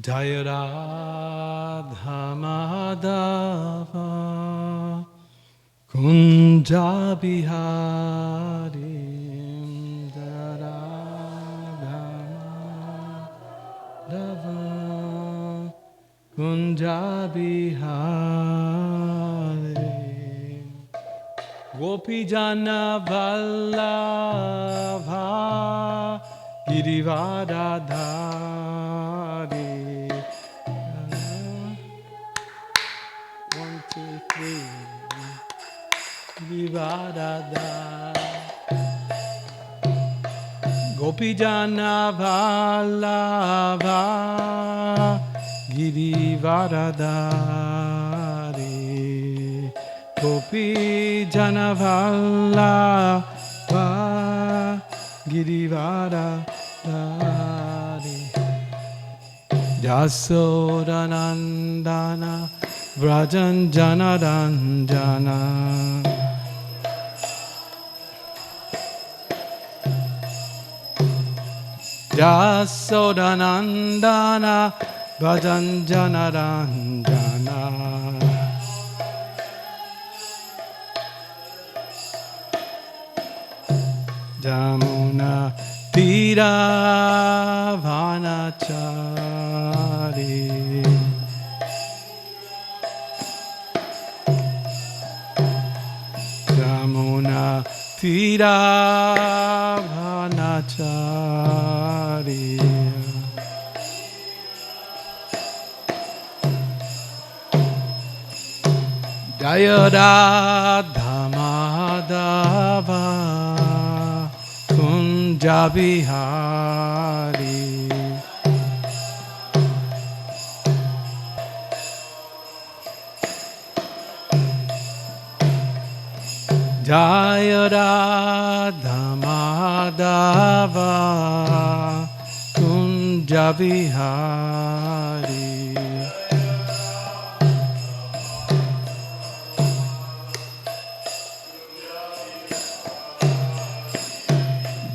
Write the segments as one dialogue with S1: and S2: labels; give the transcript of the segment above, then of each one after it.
S1: Jaya Radha Madhava Kunja Bihari Jaya Radha Madhava Kunja Bihari Gopi Jana Vallabha Girivardhari. 1, 2, 3. Girivardhari. Gopi Jana Vallabha Girivardhari. Gopi Jana Vallabha Girivardhari. Jasodanandana Vrajan Janaranjana. Jasodanandana Vrajan Janaranjana. Jamuna Tira Vanachari. Jamuna Tira Vanachari. Jaya Radha Madhava Kunja Bihari. Jaya Radha Madhava Kunja Bihari.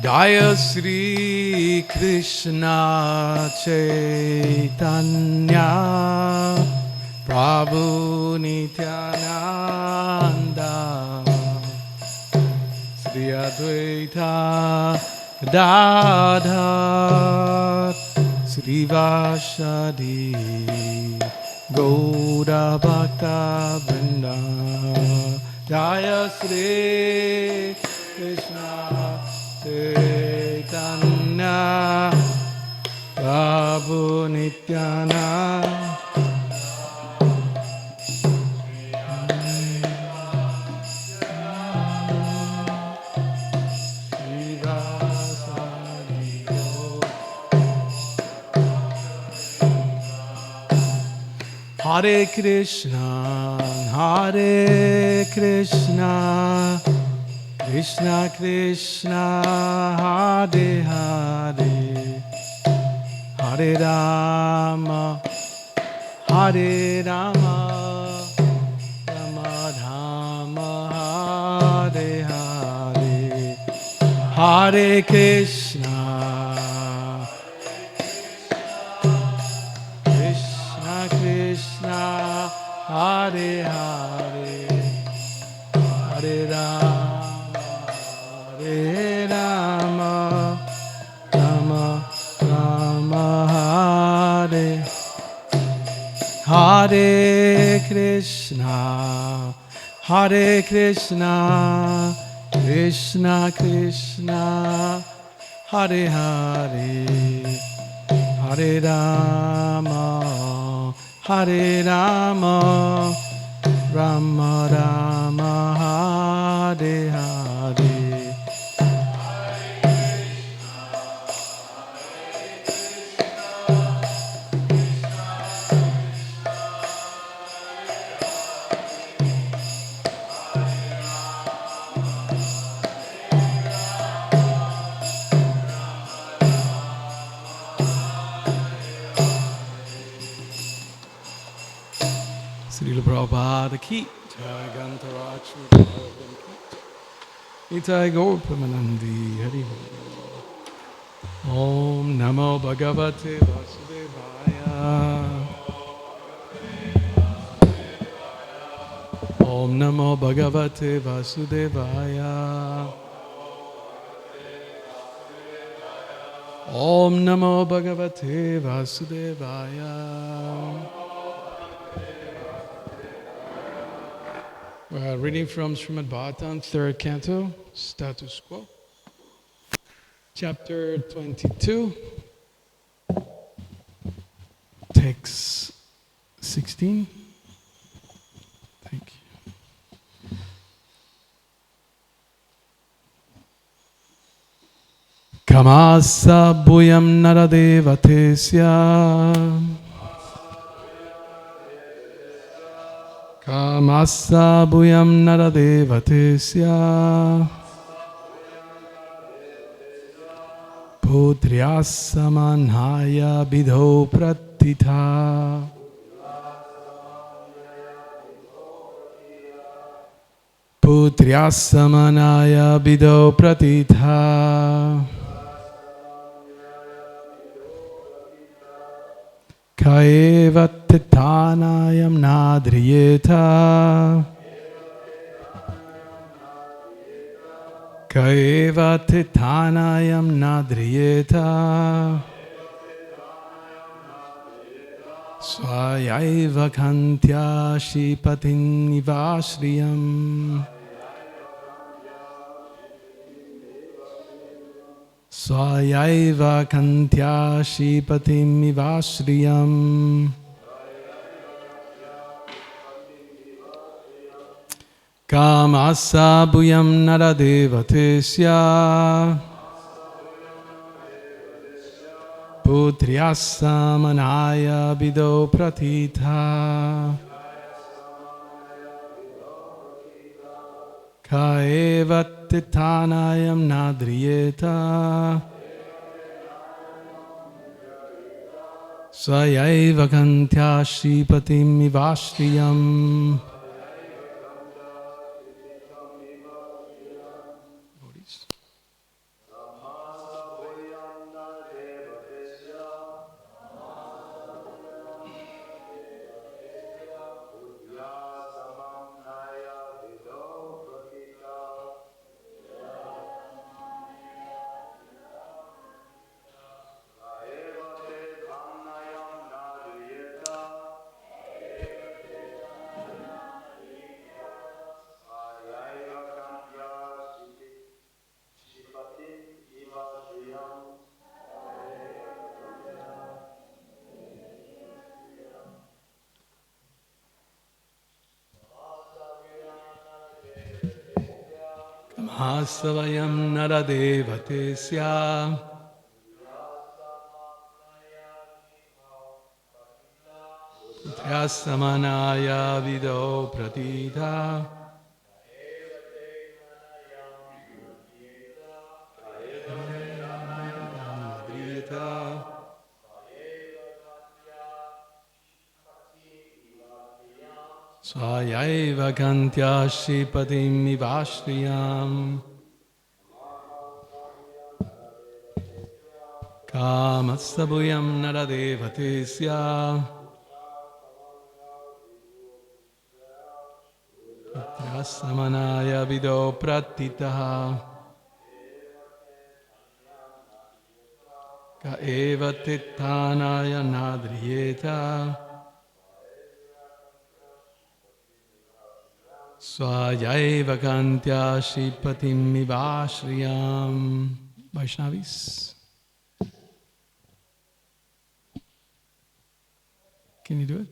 S1: Jaya Sri Krishna Chaitanya Prabhu Nityananda Sri Advaita Gadadhar Sri Vashadi Gaura Bhakta Vrinda. Jaya Sri Krishna Chaitanya Prabhu Nityananda Hare Krishna, Hare Krishna, Krishna Krishna, Hare Hare, Hare Rama, Hare Rama, Rama Rama, Hare Hare, Hare Krishna. Krishna, Hare Hare, Hare Rama, Hare Rama, Rama Rama, Hare Hare Krishna, Hare Krishna, Krishna Krishna, Hare Hare, Hare Rama, Hare Rama, Rama Rama, Hare Hare. Srila Prabhupada ki jai, Gantaraj Nitai Gaur Pramanandi Hari Om Namo Bhagavate Vasudevaya Om Namo Bhagavate Vasudevaya. Om Namo Bhagavate Vasudevaya. We're reading from Srimad Bhagavatam, 3rd Canto, Status Quo, Chapter 22, Text 16. Thank you. Kamasa bhuyam naradevatesya. Kamasa bhuyam naradevatesya. Putryasamanhaya bidho pratitha. Putryasamanaya bidho pratitha. Kaeva titanayam nadriyeta. Kaeva titanayam nadriyeta. Swayaiva kantya shipatin nivashriyam. Swayaiva kantya shipatim ivashriyam. Kamasa bhuyam naradevatesya. Putryasamanaya bidho pratitha. Kaeva titanayam nadriyeta. Swayaiva kantya shipatim ivashriyam. Asavayam naradevatesya. Putryasamanaya vidho pratitha. Swayaiva kantya shipatim ivashriyam. Kamasabhuyam naradevatesya. Putryasamanaya vidho pratitha. Kaeva titanaya nadriyeta. Swayaiva kantya shipatim ivashriyam. Vaishnavis, can you do it?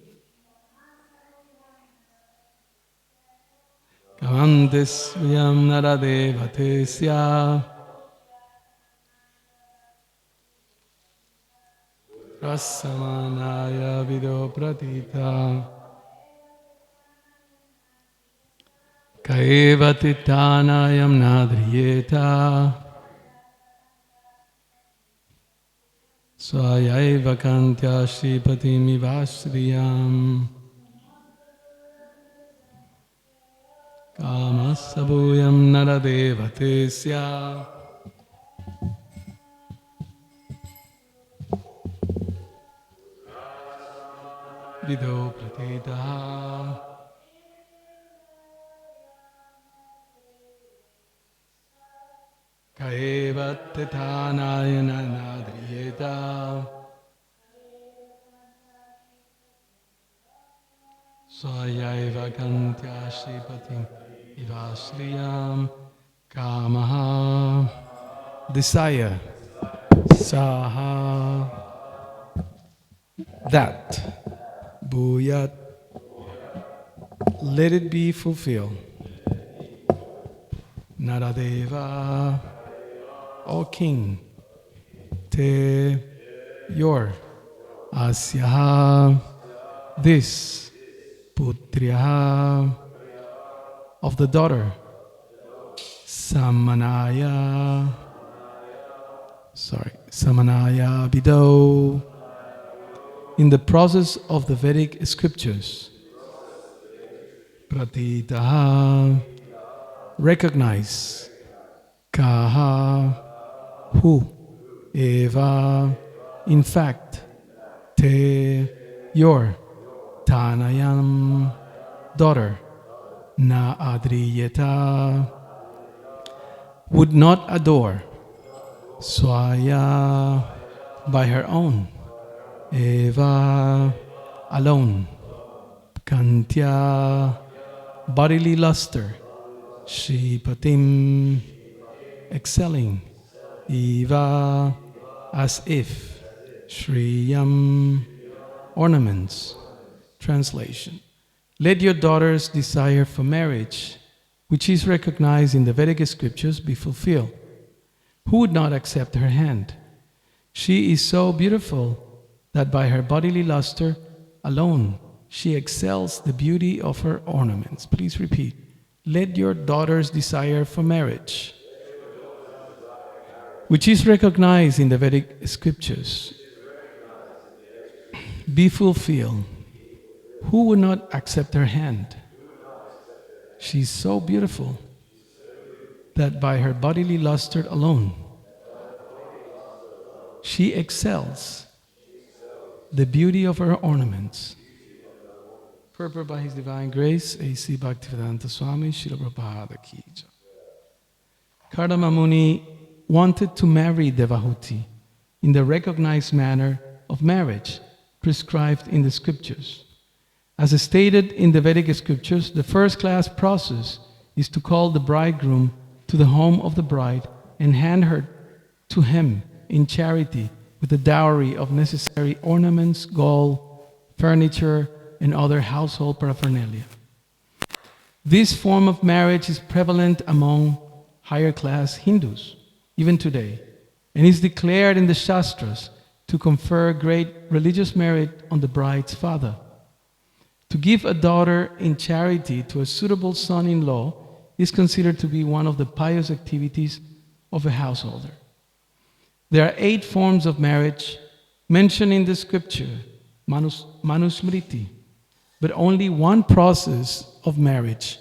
S1: Kavantis vayam naradevatesya. Rasamanaya vidho pratitha. Kaeva titanayam nadriyeta. Swayaiva kantya shipatim ivashriyam. Kamasabhuyam naradevatesya. Vido pratitaha. Kaeva tetanayana nadriyeta. Swayaiva kantya shripatim ivasriyam kamaha. Desire. Saha. That. Bhuyat. Let it be fulfilled. Naradeva. O king. Te. Your. Asyaha. This. Putriyaha. Of the daughter. Samanaya. Samanaya Bido. In the process of the Vedic scriptures. Pratitaha. Recognize. Kaha. Who. Eva. In fact. Te. Your. Tanayam. Daughter. Na adriyeta. Would not adore. Swaya. By her own. Eva. Alone. Kantya. Bodily luster. Shripatim. Excelling. Eva. As if. Shriyam. Ornaments. Translation. Let your daughter's desire for marriage, which is recognized in the Vedic scriptures, be fulfilled. Who would not accept her hand? She is so beautiful that by her bodily luster alone, she excels the beauty of her ornaments. Please repeat. Let your daughter's desire for marriage, which is recognized in the Vedic scriptures, be fulfilled. Who would not accept her hand? She is so beautiful that by her bodily luster alone, she excels the beauty of her ornaments. Purport by His Divine Grace, A.C. Bhaktivedanta Swami, Srila Prabhupada Ki Jai. Kardama Muni wanted to marry Devahuti in the recognized manner of marriage prescribed in the scriptures. As stated in the Vedic scriptures, the first-class process is to call the bridegroom to the home of the bride and hand her to him in charity with a dowry of necessary ornaments, gold, furniture, and other household paraphernalia. This form of marriage is prevalent among higher-class Hindus, even today, and is declared in the Shastras to confer great religious merit on the bride's father. To give a daughter in charity to a suitable son-in-law is considered to be one of the pious activities of a householder. There are 8 forms of marriage mentioned in the scripture, Manusmriti, but only one process of marriage,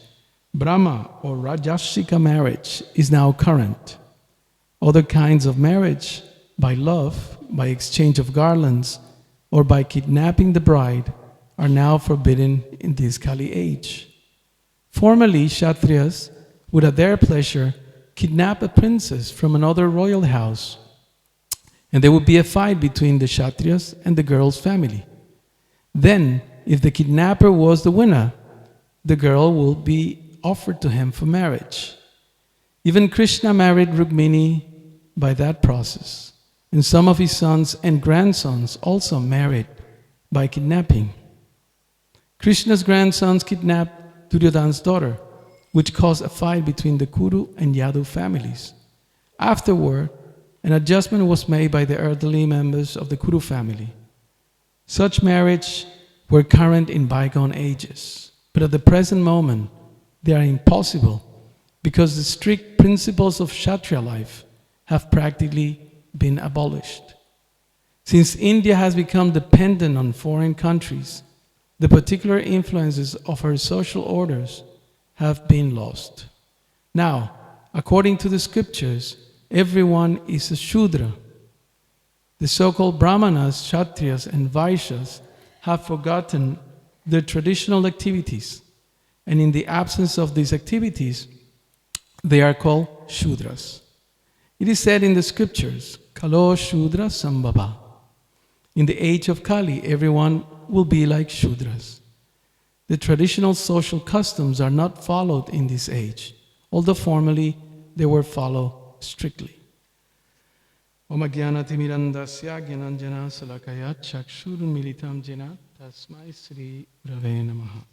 S1: Brahma or Rajashika marriage, is now current. Other kinds of marriage, by love, by exchange of garlands, or by kidnapping the bride, are now forbidden in this Kali age. Formerly, Kshatriyas would at their pleasure kidnap a princess from another royal house, and there would be a fight between the Kshatriyas and the girl's family. Then, if the kidnapper was the winner, the girl will be offered to him for marriage. Even Krishna married Rukmini by that process, and some of his sons and grandsons also married by kidnapping. Krishna's grandsons kidnapped Duryodhana's daughter, which caused a fight between the Kuru and Yadu families. Afterward, an adjustment was made by the elderly members of the Kuru family. Such marriages were current in bygone ages, but at the present moment, they are impossible because the strict principles of Kshatriya life have practically been abolished. Since India has become dependent on foreign countries, the particular influences of her social orders have been lost. Now, according to the scriptures, everyone is a Shudra. The so-called Brahmanas, Kshatriyas, and Vaishyas have forgotten their traditional activities, and in the absence of these activities, they are called Shudras. It is said in the scriptures, Kalo Shudra Sambhava. In the age of Kali, everyone will be like Shudras. The traditional social customs are not followed in this age, although formerly they were followed strictly. Om Ajnanati Mirandasya Gyananjana Salakaya Chakshurun Militam Jena Tasmai Sri Gurave Namaha.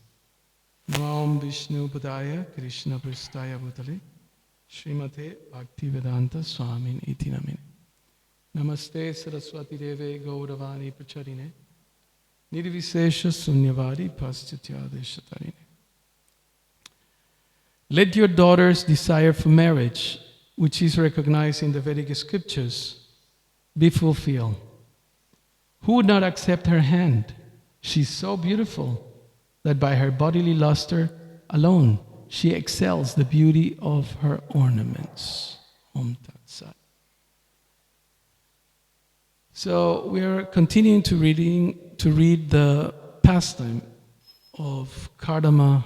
S1: Nam Vishnu Padaya Krishna Pristaya Bhutale Srimate Bhaktivedanta Swamin Iti Namine. Namaste Saraswati Deve Gauravani Pacharine Nirvisesha Sunyavari Paschatya Deshatarine. Let your daughter's desire for marriage, which is recognized in the Vedic scriptures, be fulfilled. Who would not accept her hand? She is so beautiful that by her bodily luster alone, she excels the beauty of her ornaments. Om Tat Sat. So we are continuing to read the pastime of Kardama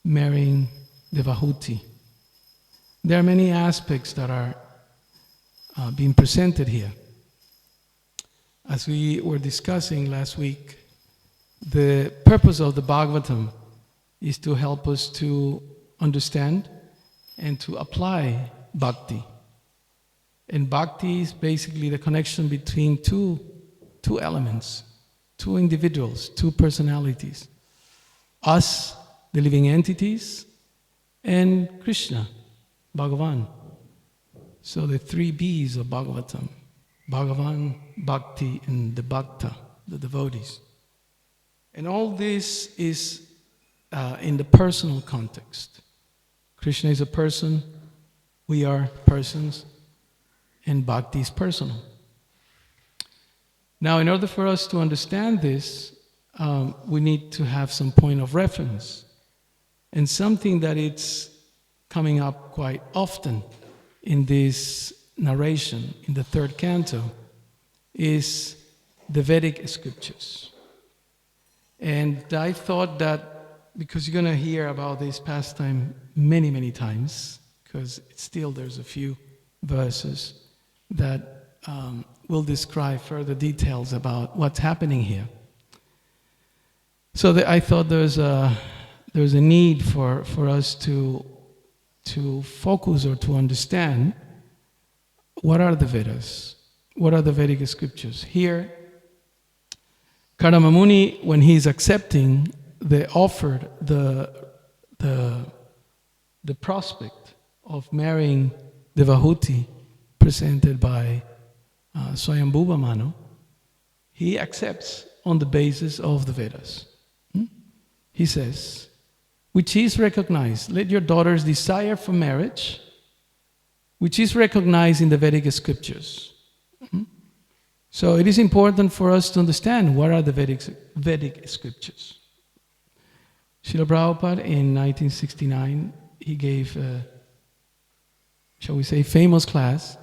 S1: marrying Devahuti. There are many aspects that are being presented here. As we were discussing last week, the purpose of the Bhagavatam is to help us to understand and to apply bhakti. And bhakti is basically the connection between two elements, two individuals, two personalities. Us, the living entities, and Krishna, Bhagavan. So the 3 B's of Bhagavatam: Bhagavan, Bhakti, and the Bhakta, the devotees. And all this is in the personal context. Krishna is a person, we are persons, and Bhakti is personal. Now, in order for us to understand this, we need to have some point of reference. And something that it's coming up quite often in this narration, in the 3rd canto, is the Vedic scriptures. And I thought that, because you're going to hear about this pastime many, many times, because there's a few verses that will describe further details about what's happening here. So I thought there's a need for us to focus or to understand what are the Vedas, what are the Vedic scriptures. Here, Kardama Muni, when he's accepting, they offered the prospect of marrying Devahuti, presented by Swayambhuva Manu. He accepts on the basis of the Vedas. He says, which is recognized, let your daughter's desire for marriage, which is recognized in the Vedic scriptures. So it is important for us to understand what are the Vedic scriptures. Srila Prabhupada in 1969, he gave a, shall we say, famous class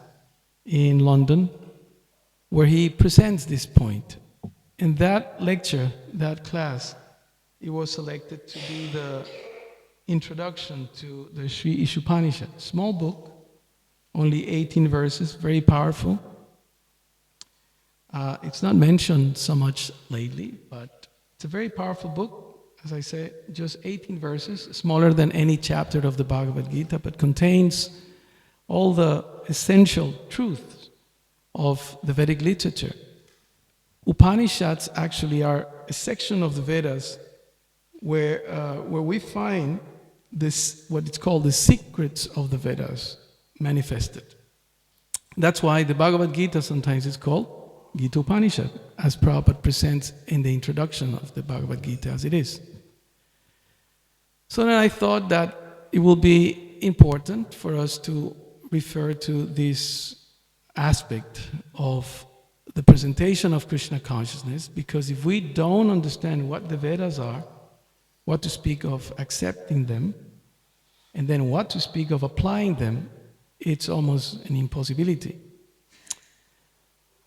S1: in London where he presents this point. And that lecture, that class, it was selected to be the introduction to the Sri Ishupanishad. Small book, only 18 verses, very powerful. It's not mentioned so much lately, but it's a very powerful book. As I said, just 18 verses, smaller than any chapter of the Bhagavad Gita, but contains all the essential truths of the Vedic literature. Upanishads actually are a section of the Vedas where we find this, what it's called the secrets of the Vedas manifested. That's why the Bhagavad Gita sometimes is called Gita Upanishad, as Prabhupada presents in the introduction of the Bhagavad Gita as it is. So then I thought that it will be important for us to refer to this aspect of the presentation of Krishna consciousness, because if we don't understand what the Vedas are, what to speak of accepting them, and then what to speak of applying them, it's almost an impossibility.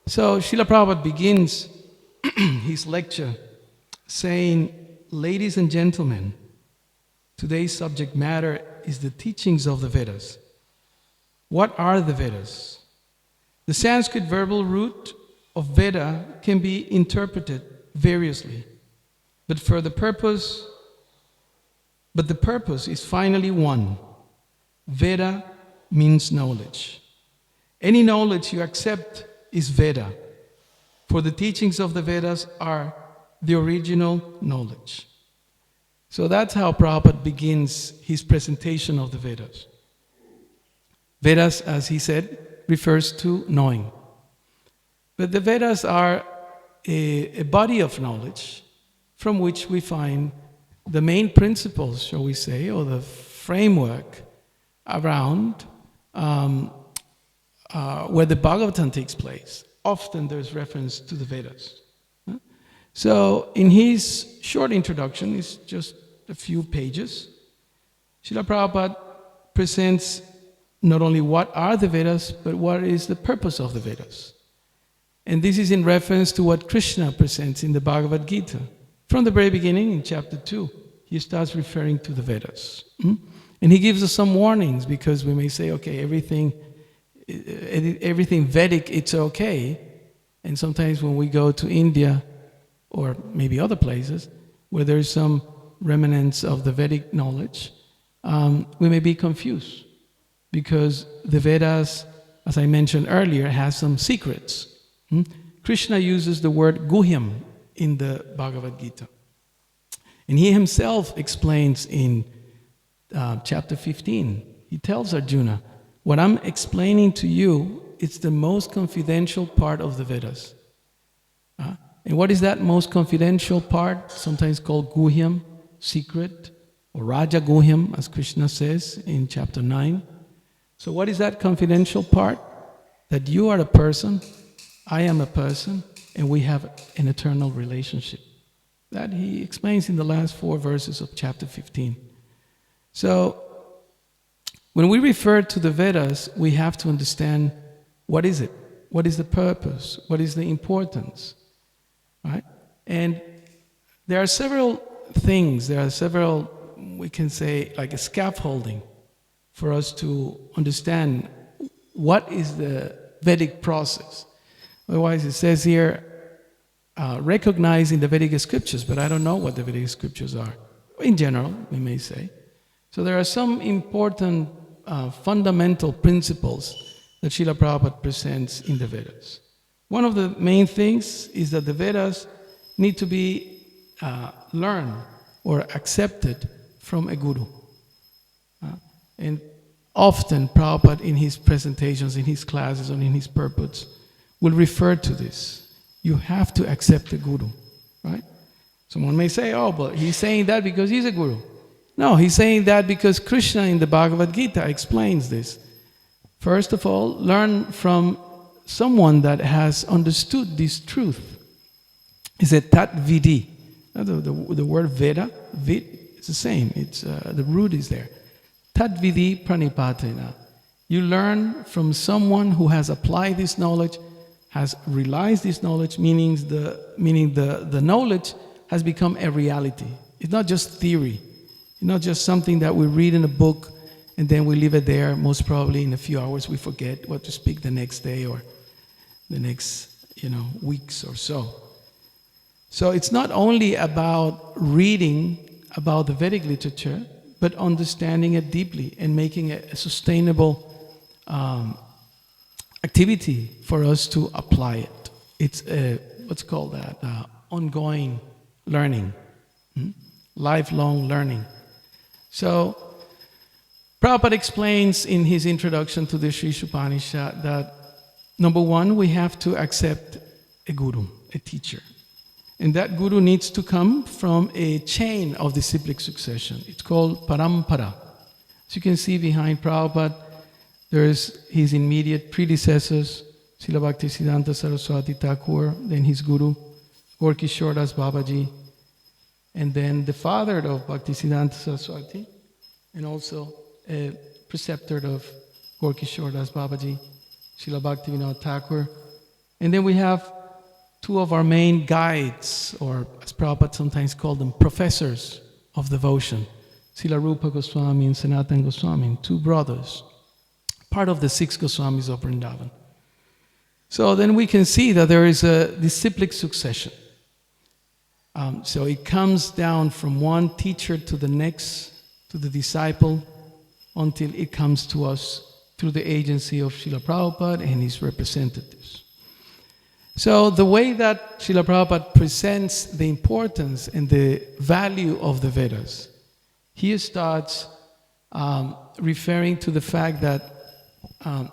S1: So Srila Prabhupada begins his lecture saying, ladies and gentlemen, today's subject matter is the teachings of the Vedas. What are the Vedas? The Sanskrit verbal root of Veda can be interpreted variously, but the purpose is finally one. Veda means knowledge. Any knowledge you accept is Veda, for the teachings of the Vedas are the original knowledge. So that's how Prabhupada begins his presentation of the Vedas. Vedas, as he said, refers to knowing. But the Vedas are a body of knowledge from which we find the main principles, shall we say, or the framework around where the Bhagavatam takes place. Often there's reference to the Vedas. So in his short introduction, it's just a few pages, Srila Prabhupada presents not only what are the Vedas, but what is the purpose of the Vedas. And this is in reference to what Krishna presents in the Bhagavad Gita. From the very beginning, in chapter 2, he starts referring to the Vedas. And he gives us some warnings, because we may say, okay, everything Vedic, it's okay. And sometimes when we go to India, or maybe other places, where there's some remnants of the Vedic knowledge, we may be confused. Because the Vedas, as I mentioned earlier, has some secrets. Krishna uses the word guhyam in the Bhagavad Gita. And he himself explains in chapter 15, he tells Arjuna, what I'm explaining to you, it's the most confidential part of the Vedas. And what is that most confidential part? Sometimes called guhyam, secret, or Raja Guhyam, as Krishna says in chapter 9. So what is that confidential part? That you are a person, I am a person, and we have an eternal relationship. That he explains in the last 4 verses of chapter 15. So, when we refer to the Vedas, we have to understand what is it? What is the purpose? What is the importance? Right? And there are several things, we can say, like a scaffolding for us to understand what is the Vedic process. Otherwise, it says here, recognizing the Vedic scriptures, but I don't know what the Vedic scriptures are. In general, we may say. So there are some important fundamental principles that Srila Prabhupada presents in the Vedas. One of the main things is that the Vedas need to be learned or accepted from a guru. And often Prabhupada in his presentations, in his classes, or in his purports will refer to this. You have to accept the guru, right? Someone may say, oh, but he's saying that because he's a guru. No, he's saying that because Krishna in the Bhagavad Gita explains this. First of all, learn from someone that has understood this truth. He said, Tat Vidi. The word Veda, Vid, it's the same. It's the root is there. Tat Vidi Pranipatena. You learn from someone who has applied this knowledge, has realized this knowledge, meaning the knowledge has become a reality. It's not just theory. It's not just something that we read in a book and then we leave it there. Most probably in a few hours we forget what to speak the next day or the next weeks or so. So it's not only about reading about the Vedic literature, but understanding it deeply and making it a sustainable activity for us to apply it. It's what's called that ongoing learning, lifelong learning. So Prabhupada explains in his introduction to the Sri Upanishad that number one, we have to accept a guru, a teacher. And that guru needs to come from a chain of disciplic succession. It's called parampara. As you can see behind Prabhupada, there's his immediate predecessors, Srila Bhaktisiddhanta Saraswati Thakur, then his guru, Gaura Das Babaji, and then the father of Bhaktisiddhanta Saraswati, and also a preceptor of Gaura Das Babaji, Srila Bhaktivinoda Thakur. And then we have two of our main guides, or as Prabhupada sometimes called them, professors of devotion, Srila Rupa Goswami and Sanatana Goswami, two brothers, part of the 6 Goswamis of Vrindavan. So then we can see that there is a disciplic succession. So it comes down from one teacher to the next, to the disciple, until it comes to us through the agency of Srila Prabhupada and his representatives. So the way that Srila Prabhupada presents the importance and the value of the Vedas, he starts referring to the fact that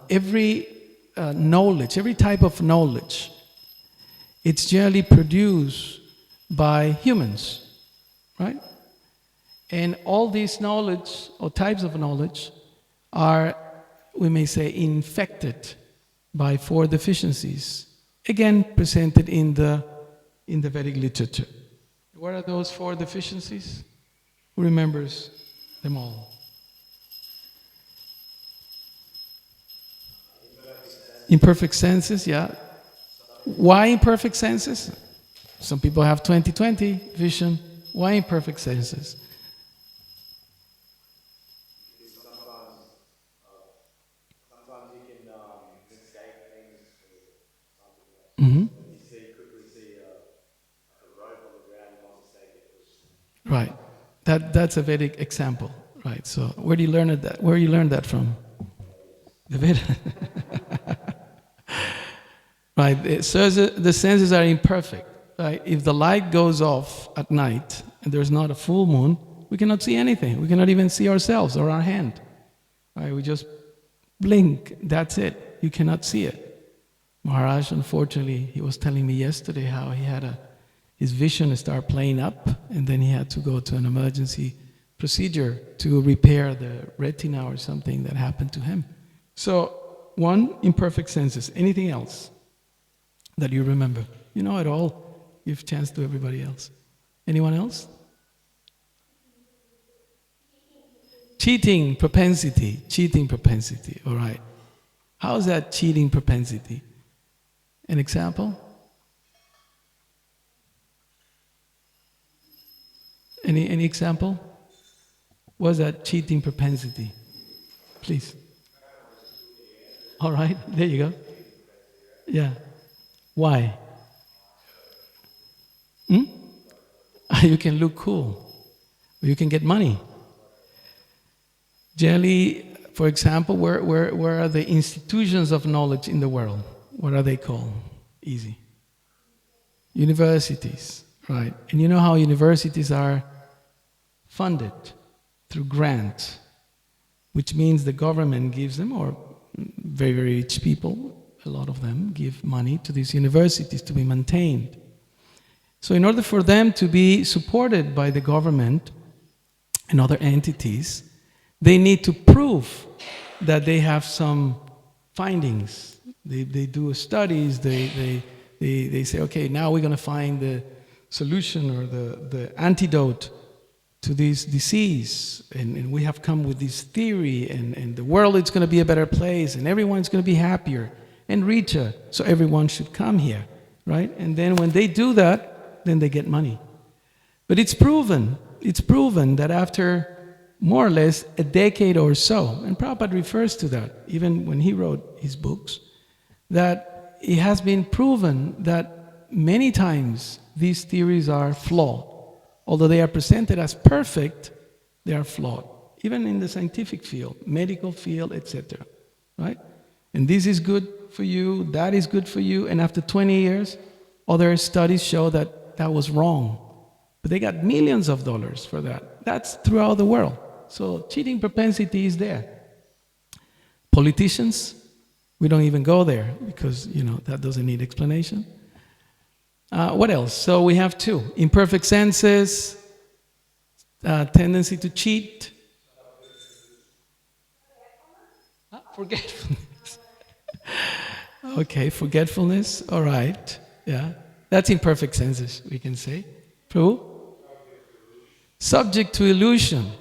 S1: every knowledge, every type of knowledge, it's generally produced by humans, right? And all these knowledge or types of knowledge are, we may say, infected by 4 deficiencies, again presented in the Vedic literature. What are those 4 deficiencies? Who remembers them all? Imperfect senses, yeah. Why imperfect senses? Some people have 20/20 vision. Why imperfect senses?
S2: Sometimes you can escape things.
S1: Mm-hmm.
S2: You quickly see a rope on the ground and want to take it.
S1: Right. That's a Vedic example. Right. So where do you learn that? Where you learn that from? The Veda. Right. So the senses are imperfect. Right? If the light goes off at night and there's not a full moon, we cannot see anything. We cannot even see ourselves or our hand. Right? We just blink. That's it. You cannot see it. Maharaj, unfortunately, he was telling me yesterday how he had his vision start playing up, and then he had to go to an emergency procedure to repair the retina or something that happened to him. So, 1, imperfect senses. Anything else that you remember? You know it all. Give chance to everybody else. Anyone else? Cheating propensity. Cheating propensity. All right. How is that cheating propensity? An example? Any example? What's that cheating propensity? Please. All right. There you go. Yeah. Why? You can look cool. You can get money. Generally, for example, where are the institutions of knowledge in the world? What are they called? Easy. Universities, right? And you know how universities are funded? Through grants, which means the government gives them, or very, very rich people, a lot of them, give money to these universities to be maintained. So in order for them to be supported by the government and other entities, they need to prove that they have some findings. They do studies, they say, okay, now we're going to find the solution or the antidote to this disease, and we have come with this theory, and the world is going to be a better place, and everyone's going to be happier and richer, so everyone should come here, right? And then when they do that, then they get money. But it's proven that after more or less a decade or so, and Prabhupada refers to that, even when he wrote his books, that it has been proven that many times these theories are flawed. Although they are presented as perfect, they are flawed. Even in the scientific field, medical field, etc. Right? And this is good for you, that is good for you, and after 20 years, other studies show that that was wrong. But they got millions of dollars for that. That's throughout the world. So cheating propensity is there. Politicians, we don't even go there because, that doesn't need explanation. What else? So we have 2. Imperfect senses, tendency to cheat. Forgetfulness. Okay, forgetfulness. All right. Yeah. That's imperfect senses, we can say. True? Subject to illusion.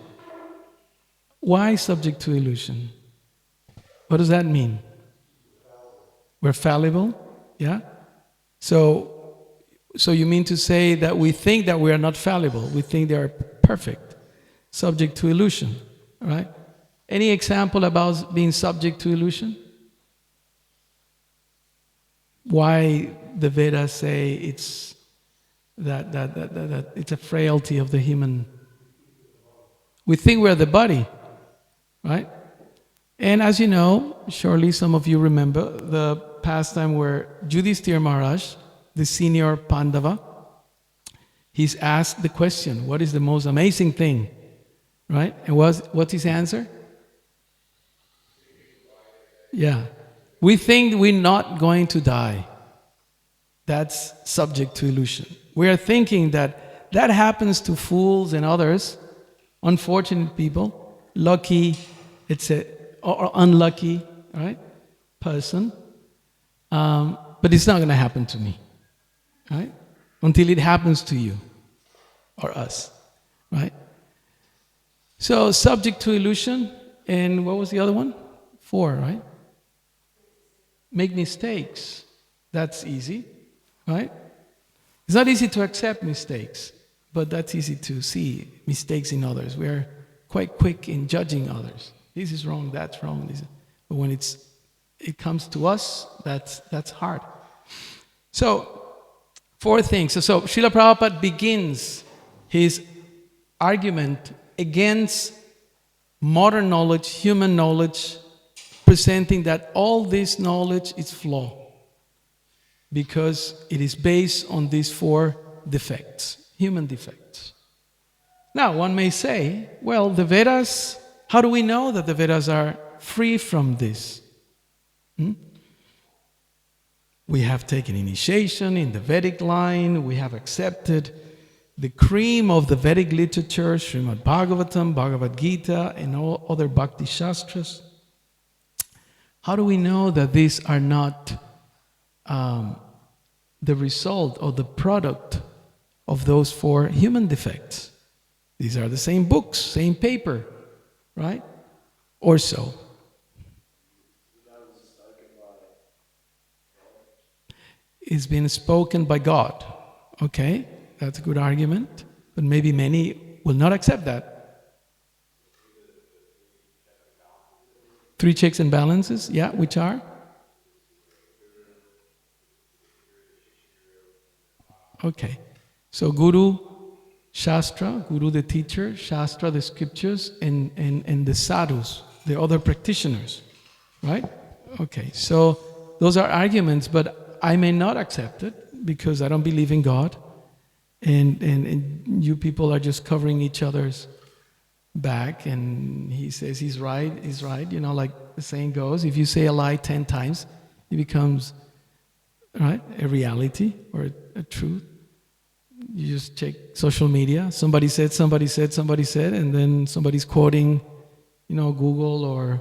S1: Why subject to illusion? What does that mean? We're fallible. Yeah? So, So you mean to say that we think that we are not fallible, we think they are perfect, subject to illusion, right? Any example about being subject to illusion? Why the Vedas say it's that it's a frailty of the human. We think we're the body, right? And as you know, surely some of you remember the pastime where Yudhishthira Maharaj, the senior Pandava, he's asked the question, what is the most amazing thing? Right? And what's his answer? Yeah. We think we're not going to die. That's subject to illusion. We are thinking that happens to fools and others, unfortunate people, lucky, or unlucky, right, person. But it's not going to happen to me, right? Until it happens to you or us, right? So subject to illusion, and what was the other one? 4, right? Make mistakes. That's easy, right? It's not easy to accept mistakes, but that's easy to see mistakes in others. We're quite quick in judging others. This is wrong, that's wrong. But when it comes to us, that's hard. So, 4 things. So Srila Prabhupada begins his argument against modern knowledge, human knowledge, presenting that all this knowledge is flawed because it is based on these 4 defects, human defects. Now, one may say, well, the Vedas, how do we know that the Vedas are free from this? We have taken initiation in the Vedic line, we have accepted the cream of the Vedic literature, Srimad Bhagavatam, Bhagavad Gita, and all other Bhakti Shastras. How do we know that these are not the result or the product of those 4 human defects? These are the same books, same paper, right? Or so. It's been spoken by God. Okay, that's a good argument, but maybe many will not accept that. 3 checks and balances, yeah, which are? Okay, so Guru, Shastra, Guru the teacher, Shastra the scriptures, and the sadhus, the other practitioners, right? Okay, so those are arguments, but I may not accept it because I don't believe in God, and you people are just covering each other's back, and he says he's right, you know, like the saying goes, if you say a lie 10 times, it becomes, right, a reality or a truth. You just check social media, somebody said, and then somebody's quoting, you know, Google or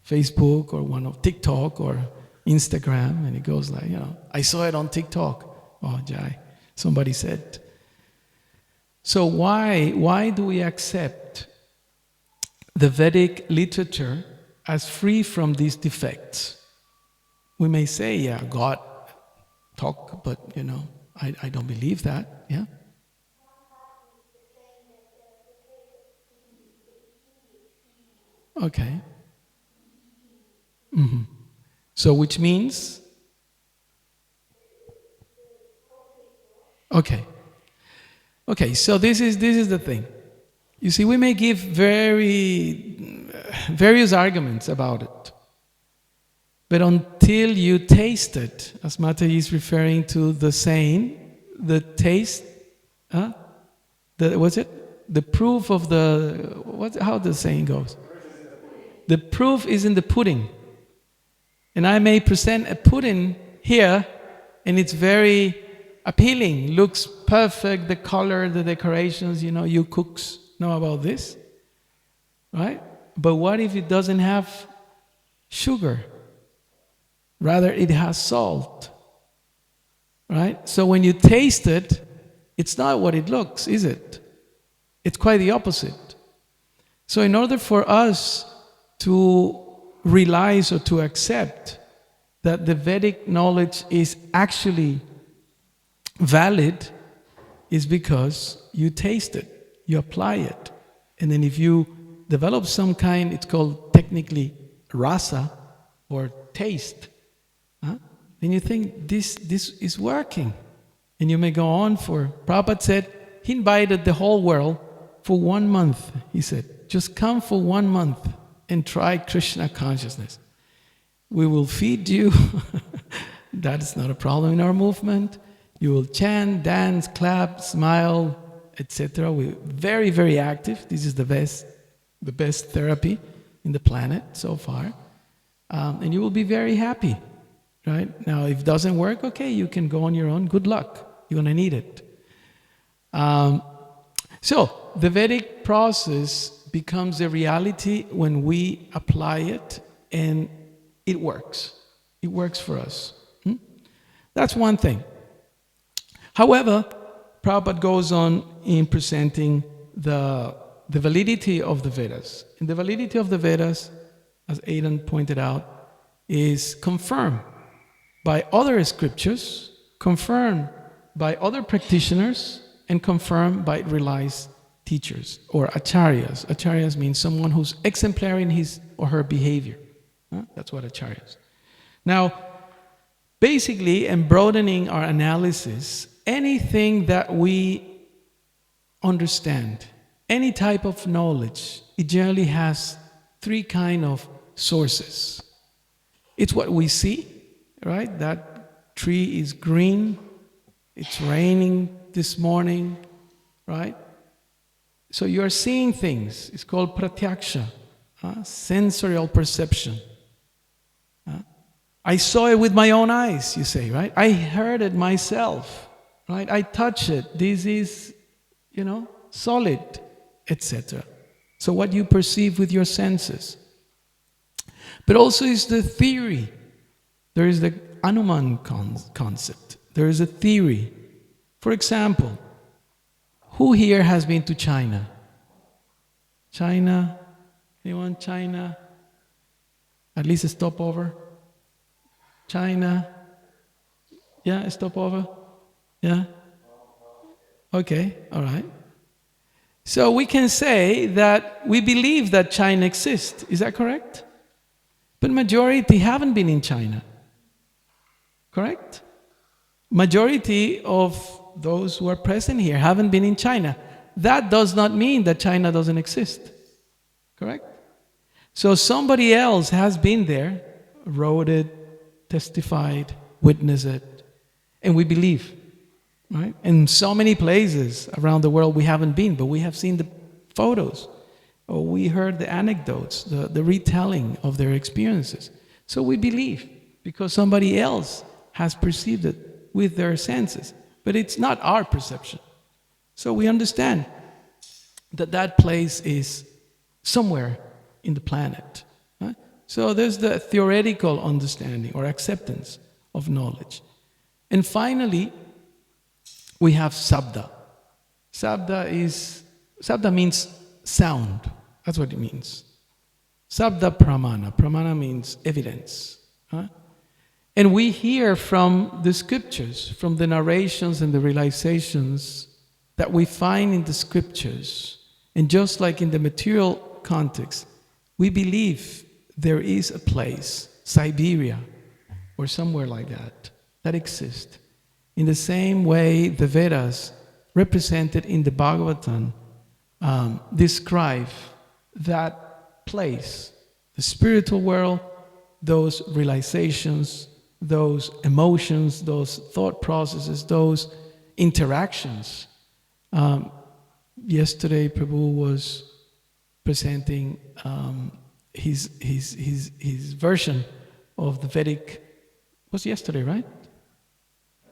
S1: Facebook or one of TikTok or Instagram, and it goes like, you know, I saw it on TikTok. Oh, Jai, somebody said. So why do we accept the Vedic literature as free from these defects? We may say, yeah, God talk, but you know, I don't believe that, yeah? Okay. Mm-hmm. So which means? Okay. Okay, so this is the thing. You see, we may give various arguments about it. But until you taste it, as Mataji is referring to the saying, the taste, what's it? The proof of how the saying goes? The proof is in the pudding. And I may present a pudding here, and it's very appealing, looks perfect, the color, the decorations, you know, you cooks know about this, right? But what if it doesn't have sugar? Rather, it has salt, right? So when you taste it, it's not what it looks, is it? It's quite the opposite. So in order for us to realize or to accept that the Vedic knowledge is actually valid is because you taste it, you apply it. And then if you develop some kind, it's called technically rasa or taste, then you think this is working. And you may go on for, Prabhupada said, he invited the whole world for 1 month. He said, just come for 1 month and try Krishna consciousness. We will feed you. That is not a problem in our movement. You will chant, dance, clap, smile, etc. We're very, very active. This is the best therapy in the planet so far. And you will be very happy, right? Now, if it doesn't work, okay, you can go on your own. Good luck. You're going to need it. So, the Vedic process becomes a reality when we apply it, and it works. It works for us. That's one thing. However, Prabhupada goes on in presenting the validity of the Vedas. And the validity of the Vedas, as Aidan pointed out, is confirmed by other scriptures, confirmed by other practitioners, and confirmed by realized teachers or acharyas. Acharyas means someone who's exemplary in his or her behavior. That's what acharyas. Now, basically, and broadening our analysis, anything that we understand, any type of knowledge, it generally has 3 kind of sources. It's what we see, right? That tree is green, it's raining this morning, right? So you are seeing things. It's called pratyaksha, sensorial perception. I saw it with my own eyes, you say, right? I heard it myself, right? I touch it. This is, solid, etc. So what you perceive with your senses. But also is the theory. There is the Anuman concept. There is a theory. For example, who here has been to China? China? Anyone? China? At least a stopover? China? Yeah, a stopover? Yeah? Okay, all right. So we can say that we believe that China exists. Is that correct? But majority haven't been in China. Correct? Majority of those who are present here haven't been in China. That does not mean that China doesn't exist. Correct? So somebody else has been there, wrote it, testified, witnessed it, and we believe. Right? In so many places around the world we haven't been, but we have seen the photos, or we heard the anecdotes, the retelling of their experiences. So we believe, because somebody else has perceived it with their senses. But it's not our perception. So we understand that that place is somewhere in the planet. Right? So there's the theoretical understanding or acceptance of knowledge. And finally, we have sabda. Sabda means sound. That's what it means. Sabda pramana. Pramana means evidence. Right? And we hear from the scriptures, from the narrations and the realizations that we find in the scriptures. And just like in the material context, we believe there is a place, Siberia, or somewhere like that exists. In the same way, the Vedas, represented in the Bhagavatam, describe that place, the spiritual world, those realizations, those emotions, those thought processes, those interactions. Yesterday, Prabhu was presenting his version of the Vedic. Was yesterday, right?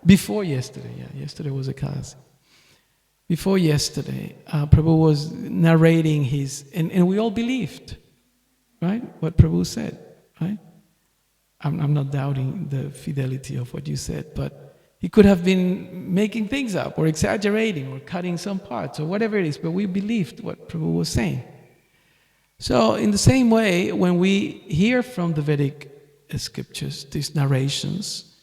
S1: Before yesterday, yeah. Yesterday was a class. Before yesterday, Prabhu was narrating and we all believed, right? What Prabhu said, right? I'm not doubting the fidelity of what you said, but he could have been making things up or exaggerating or cutting some parts or whatever it is, but we believed what Prabhu was saying. So in the same way, when we hear from the Vedic scriptures, these narrations,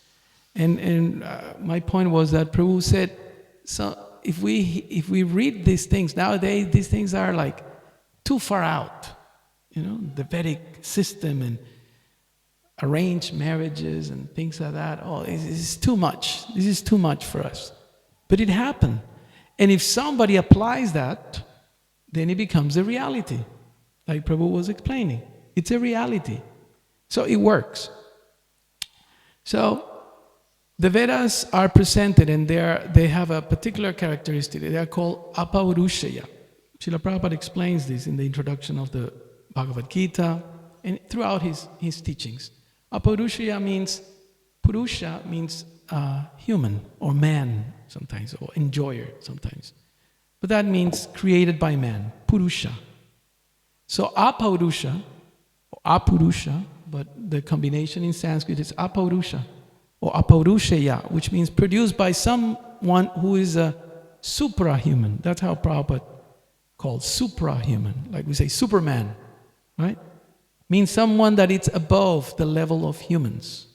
S1: And my point was that Prabhu said, so if we read these things, nowadays these things are like too far out. The Vedic system and arranged marriages and things like that. Oh, this is too much. This is too much for us. But it happened. And if somebody applies that, then it becomes a reality. Like Prabhu was explaining. It's a reality. So it works. So the Vedas are presented and they have a particular characteristic. They are called apaurushaya. Srila Prabhupada explains this in the introduction of the Bhagavad Gita and throughout his teachings. Apaurushaya means, Purusha means human or man sometimes, or enjoyer sometimes. But that means created by man, Purusha. So Apaurusha, or Apurusha, but the combination in Sanskrit is Apaurusha, or Apaurushaya, which means produced by someone who is a suprahuman. That's how Prabhupada calls suprahuman, like we say Superman, right? Means someone that it's above the level of humans,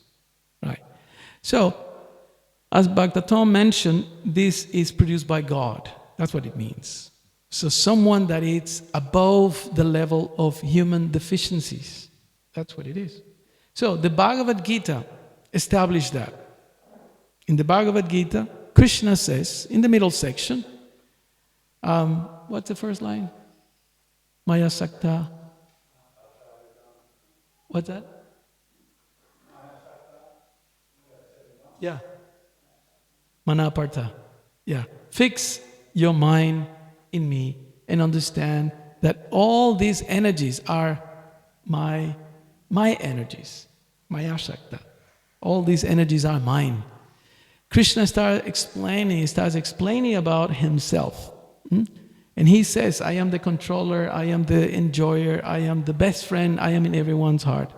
S1: right? So, as Bhagavatam mentioned, this is produced by God. That's what it means. So someone that is above the level of human deficiencies. That's what it is. So the Bhagavad Gita established that. In the Bhagavad Gita, Krishna says, in the middle section, what's the first line? Maya Sakta. What's that? Yeah. Manapartha. Yeah. Fix your mind in me and understand that all these energies are my energies. Maya Shakta. All these energies are mine. Krishna starts explaining about himself. And he says, I am the controller, I am the enjoyer, I am the best friend, I am in everyone's heart.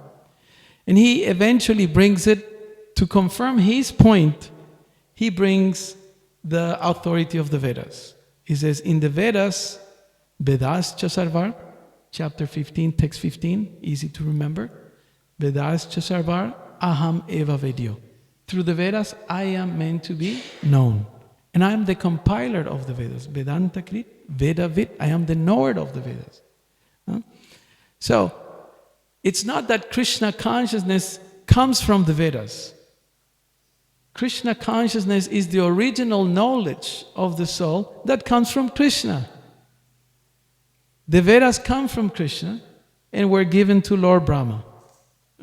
S1: And he eventually brings it to confirm his point. He brings the authority of the Vedas. He says, in the Vedas, Vedascha Sarvar, chapter 15, text 15, easy to remember. Vedascha Sarvar, Aham Eva Vedyo. Through the Vedas, I am meant to be known. And I am the compiler of the Vedas. Vedanta Krit, Vedavid, I am the knower of the Vedas. So, it's not that Krishna consciousness comes from the Vedas. Krishna consciousness is the original knowledge of the soul that comes from Krishna. The Vedas come from Krishna and were given to Lord Brahma.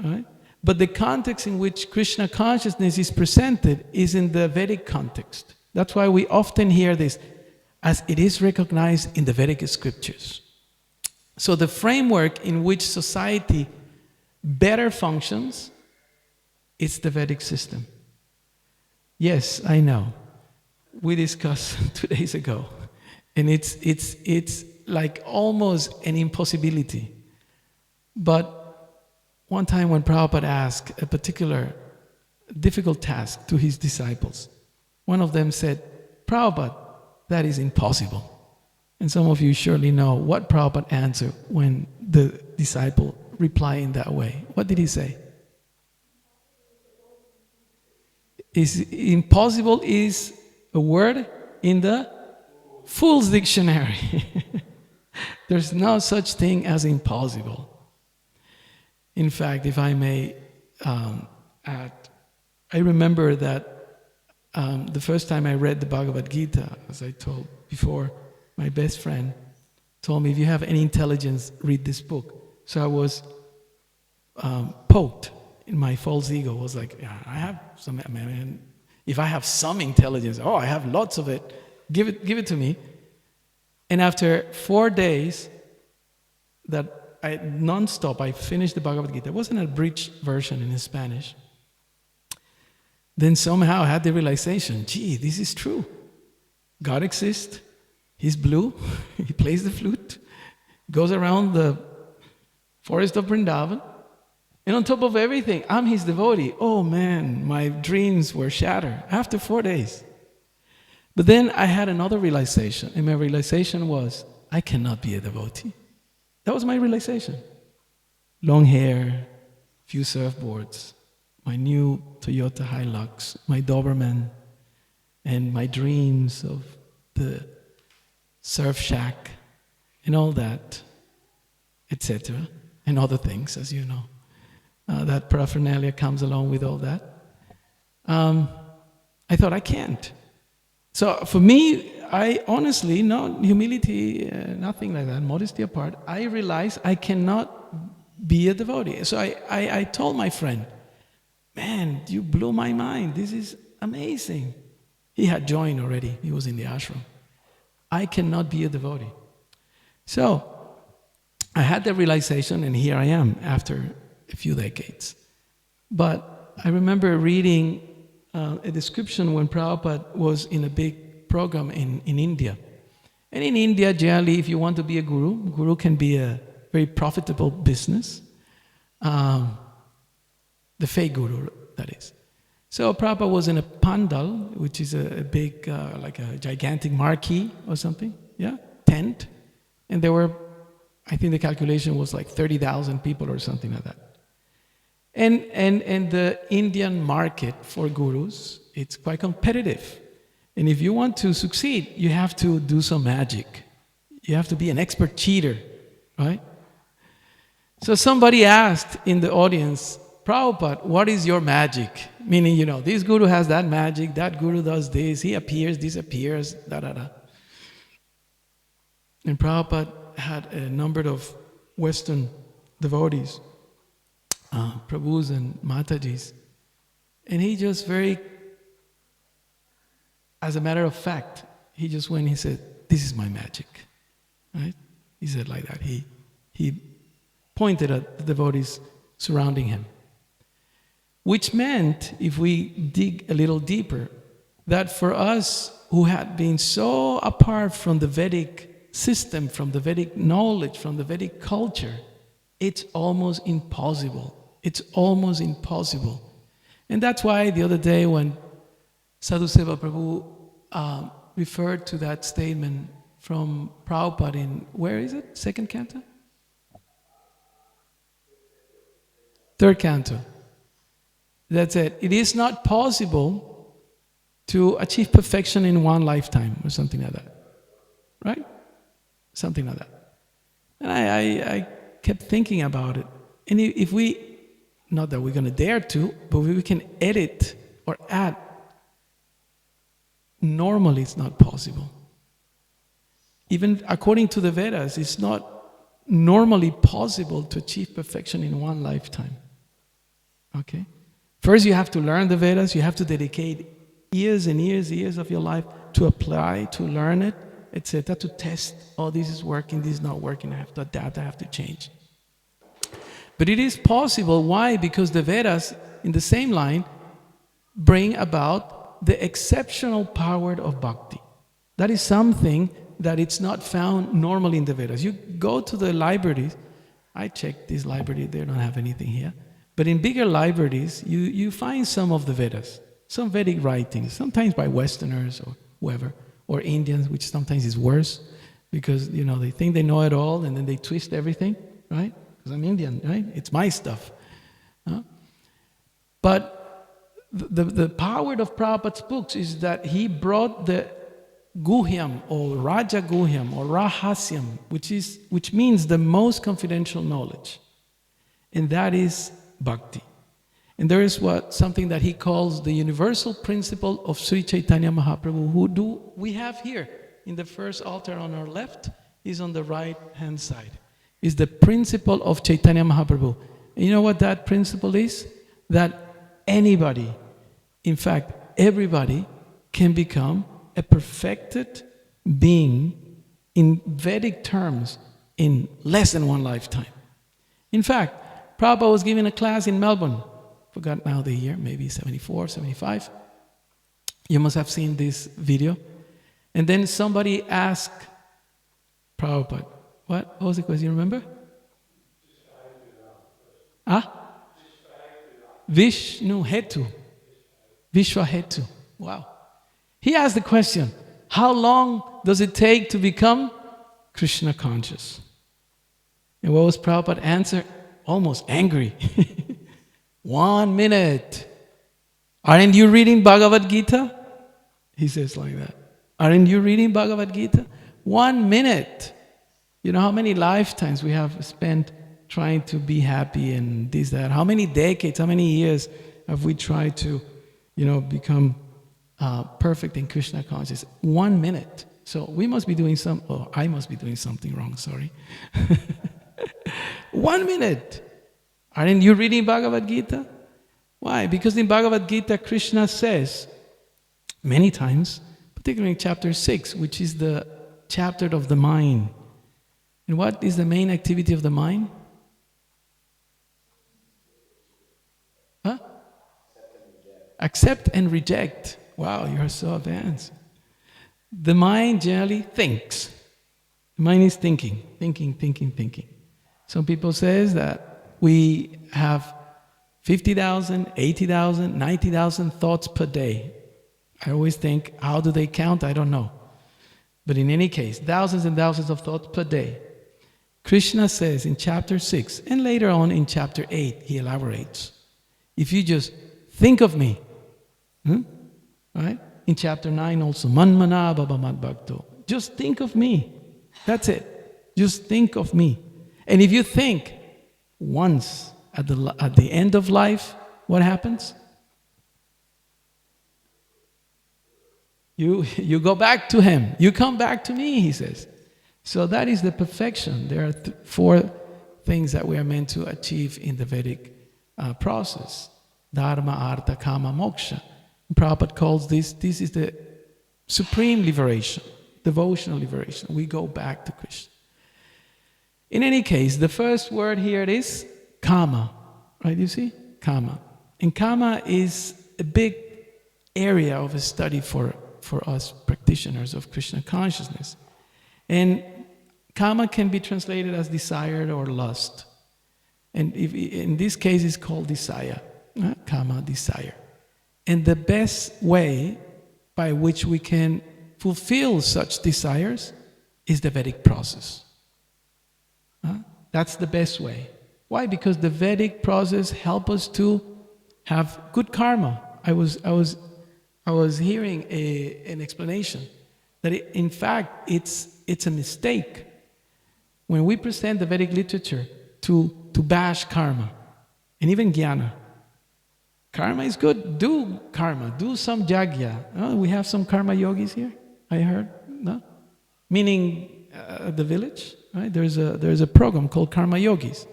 S1: Right? But the context in which Krishna consciousness is presented is in the Vedic context. That's why we often hear this, as it is recognized in the Vedic scriptures. So the framework in which society better functions is the Vedic system. Yes, I know. We discussed 2 days ago, and it's like almost an impossibility. But one time when Prabhupada asked a particular difficult task to his disciples, one of them said, Prabhupada, that is impossible. And some of you surely know what Prabhupada answered when the disciple replied in that way. What did he say? Impossible is a word in the Fool's Dictionary. There's no such thing as impossible. In fact, if I may add, I remember that the first time I read the Bhagavad Gita, as I told before, my best friend told me, if you have any intelligence, read this book. So I was poked in my false ego. I was like, yeah, I have some, if I have some intelligence, I have lots of it, give it to me. And after 4 days that non-stop, I finished the Bhagavad Gita. It wasn't a abridged version in Spanish. Then somehow I had the realization, gee, this is true. God exists. He's blue. He plays the flute. Goes around the forest of Vrindavan. And on top of everything, I'm his devotee. Oh man, my dreams were shattered after 4 days. But then I had another realization. And my realization was, I cannot be a devotee. That was my realization. Long hair, few surfboards, my new Toyota Hilux, my Doberman, and my dreams of the surf shack and all that, etc., and other things, as you know. That paraphernalia comes along with all that. I thought, I can't. So for me, I honestly, no humility, nothing like that, modesty apart, I realized I cannot be a devotee. So I told my friend, man, you blew my mind. This is amazing. He had joined already. He was in the ashram. I cannot be a devotee. So I had the realization, and here I am after a few decades. But I remember reading a description when Prabhupada was in a big program in India. And in India, generally, if you want to be a guru can be a very profitable business. The fake guru, that is. So Prabhupada was in a pandal, which is a big, like a gigantic marquee or something, tent. And there were, I think the calculation was like 30,000 people or something like that. And the Indian market for gurus, it's quite competitive. And if you want to succeed, you have to do some magic. You have to be an expert cheater, right? So somebody asked in the audience, Prabhupada, what is your magic? Meaning, this guru has that magic, that guru does this, he appears, disappears, da-da-da. And Prabhupada had a number of Western devotees, Prabhus and Matajis. And he just as a matter of fact, he just went, he said, this is my magic, right? He said like that. He pointed at the devotees surrounding him. Which meant, if we dig a little deeper, that for us who had been so apart from the Vedic system, from the Vedic knowledge, from the Vedic culture, it's almost impossible. It's almost impossible. And that's why the other day when Sadhu Seva Prabhu referred to that statement from Prabhupada in, where is it? Second canto? Third canto. That's it. It is not possible to achieve perfection in one lifetime or something like that. Right? Something like that. And I kept thinking about it. And if we, not that we're going to dare to, but we can edit or add, normally it's not possible. Even according to the Vedas, it's not normally possible to achieve perfection in one lifetime. Okay? First you have to learn the Vedas, you have to dedicate years and years of your life to apply, to learn it, etc., to test, oh, this is working, this is not working, I have to adapt, I have to change. But it is possible. Why? Because the Vedas, in the same line, bring about the exceptional power of bhakti. That is something that it's not found normally in the Vedas. You go to the libraries, I checked this library, they don't have anything here. But in bigger libraries, you find some of the Vedas, some Vedic writings, sometimes by Westerners or whoever, or Indians, which sometimes is worse, because they think they know it all and then they twist everything, right? Because I'm Indian, right? It's my stuff. But the power of Prabhupada's books is that he brought the Guhyam or Raja Guhyam or Rahasyam, which means the most confidential knowledge. And that is bhakti. And there is something that he calls the universal principle of Sri Chaitanya Mahaprabhu, who we have here in the first altar on our left, is on the right hand side. Is the principle of Chaitanya Mahaprabhu. And you know what that principle is? That anybody, in fact everybody, can become a perfected being in Vedic terms in less than one lifetime. In fact, Prabhupada was giving a class in Melbourne, forgot now the year, maybe 74, 75. You must have seen this video. And then somebody asked Prabhupada, what was the question, you remember? Vishnu Hetu. Vishwa Hetu. Wow. He asked the question, how long does it take to become Krishna conscious? And what was Prabhupada's answer? Almost angry. 1 minute. Aren't you reading Bhagavad Gita? He says like that. Aren't you reading Bhagavad Gita? 1 minute. You know how many lifetimes we have spent trying to be happy and this, that. How many decades, how many years have we tried to, become perfect in Krishna consciousness? 1 minute. So we must be doing I must be doing something wrong, sorry. 1 minute. Aren't you reading Bhagavad Gita? Why? Because in Bhagavad Gita, Krishna says many times, particularly in chapter 6, which is the chapter of the mind. And what is the main activity of the mind? Huh? Accept and reject. Wow, you are so advanced. The mind generally thinks. The mind is thinking. Some people says that we have 50,000, 80,000, 90,000 thoughts per day. I always think, how do they count? I don't know. But in any case, thousands and thousands of thoughts per day. Krishna says in chapter 6, and later on in chapter 8, he elaborates. If you just think of me, right? In chapter 9 also, Manmana Baba Mad Bhakto. Just think of me. That's it. Just think of me. And if you think once at the end of life, what happens? You go back to him. You come back to me, he says. So that is the perfection. There are 4 things that we are meant to achieve in the Vedic process. Dharma, Artha, Kama, Moksha. Prabhupada calls this is the supreme liberation, devotional liberation. We go back to Krishna. In any case, the first word here is Kama. Right, you see? Kama. And Kama is a big area of a study for us practitioners of Krishna consciousness. And Kama can be translated as desire or lust. And in this case, it's called desire. Kama, desire. And the best way by which we can fulfill such desires is the Vedic process. That's the best way. Why? Because the Vedic process helps us to have good karma. I was hearing an explanation that in fact it's a mistake when we present the Vedic literature to bash karma and even jnana. Karma is good. Do karma. Do some yajna. We have some karma yogis here, I heard. No? Meaning the village, right? There's a program called Karma Yogis.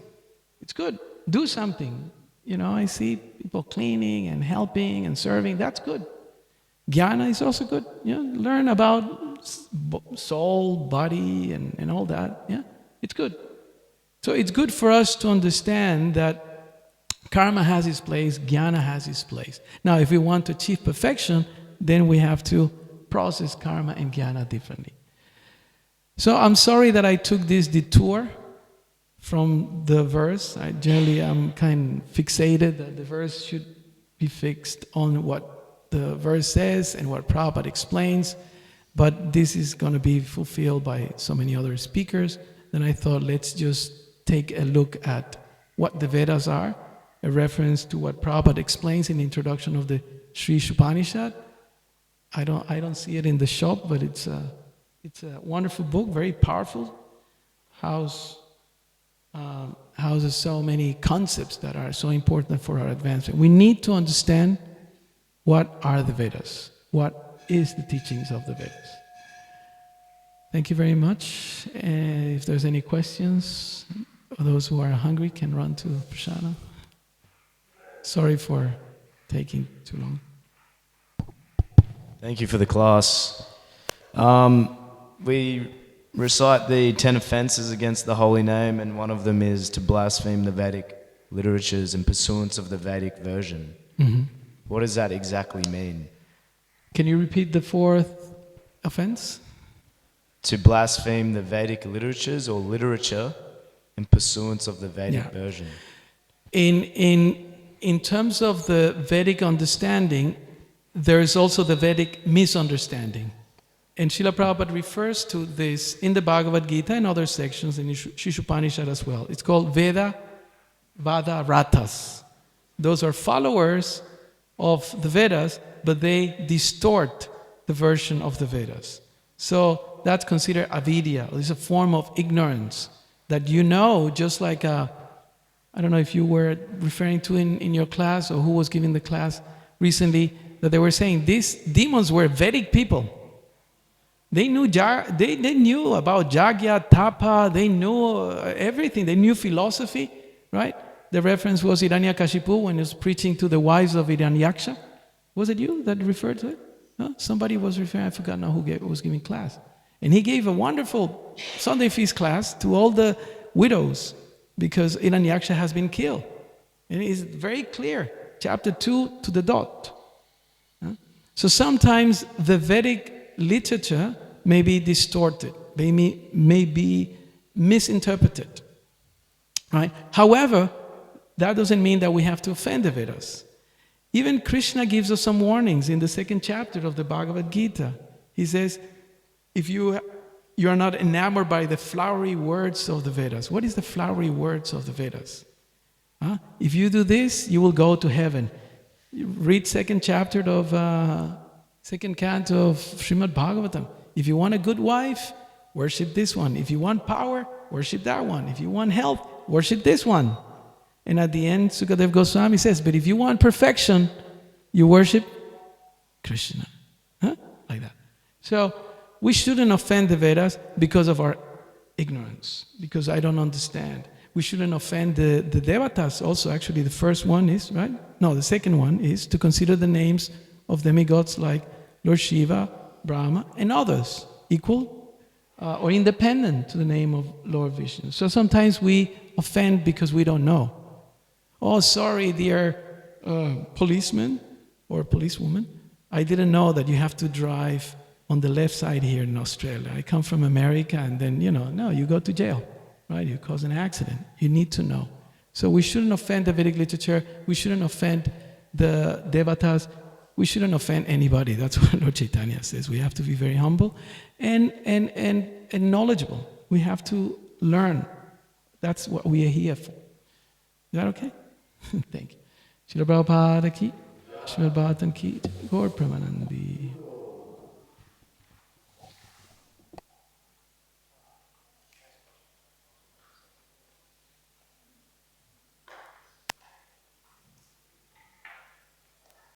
S1: It's good. Do something. I see people cleaning and helping and serving. That's good. Jnana is also good. Learn about soul, body, and all that. Yeah, it's good. So it's good for us to understand that karma has its place, jnana has its place. Now, if we want to achieve perfection, then we have to process karma and jnana differently. So I'm sorry that I took this detour from the verse. I'm kind of fixated that the verse should be fixed on what the verse says and what Prabhupada explains, but this is going to be fulfilled by so many other speakers. Then I thought, let's just take a look at what the Vedas are, a reference to what Prabhupada explains in the introduction of the Sri Upanishad. I don't see it in the shop, but it's a wonderful book, very powerful. Houses so many concepts that are so important for our advancement. We need to understand what are the Vedas, what is the teachings of the Vedas. Thank you very much. If there's any questions, those who are hungry can run to Prashana. Sorry for taking too long.
S2: Thank you for the class. We recite the 10 offenses against the holy name, and one of them is to blaspheme the Vedic literatures in pursuance of the Vedic version.
S1: Mm-hmm.
S2: What does that exactly mean?
S1: Can you repeat the 4th offense?
S2: To blaspheme the Vedic literatures or literature in pursuance of the Vedic version.
S1: In terms of the Vedic understanding, there is also the Vedic misunderstanding. And Srila Prabhupada refers to this in the Bhagavad Gita and other sections in Sri Upanishad as well. It's called Veda Vada Ratas. Those are followers of the Vedas, but they distort the version of the Vedas. So that's considered avidya. It's a form of ignorance that you know, just like I don't know if you were referring to in your class or who was giving the class recently, that they were saying these demons were Vedic people. They knew they knew about Jagya, Tapa, they knew everything. They knew philosophy, right? The reference was Hiranyakashipu when he was preaching to the wives of Hiranyaksha. Was it you that referred to it? No? Somebody was referring, I forgot now who was giving class. And he gave a wonderful Sunday feast class to all the widows because Hiranyaksha has been killed. And it is very clear, chapter 2 to the dot. So sometimes the Vedic literature may be distorted, may be misinterpreted. Right? However, that doesn't mean that we have to offend the Vedas. Even Krishna gives us some warnings in the 2nd chapter of the Bhagavad Gita. He says, if you are not enamored by the flowery words of the Vedas. What is the flowery words of the Vedas? If you do this, you will go to heaven. You read 2nd chapter of 2nd canto of Srimad Bhagavatam. If you want a good wife, worship this one. If you want power, worship that one. If you want health, worship this one. And at the end, Sukadev Goswami says, but if you want perfection, you worship Krishna. Like that. So we shouldn't offend the Vedas because of our ignorance, because I don't understand. We shouldn't offend the Devatas also. Actually, the first one is, right? No, the second one is to consider the names of demigods like Lord Shiva, Brahma, and others, equal or independent to the name of Lord Vishnu. So sometimes we offend because we don't know. Oh, sorry, dear policeman or policewoman, I didn't know that you have to drive on the left side here in Australia. I come from America, and then, no, you go to jail, right? You cause an accident. You need to know. So we shouldn't offend the Vedic literature. We shouldn't offend the Devatas. We shouldn't offend anybody. That's what Lord Chaitanya says. We have to be very humble and knowledgeable. We have to learn. That's what we are here for. Is that okay? Thank you. Srila Prabhupada ki, Srimad Bhagavatam ki, Gaur Premanandi.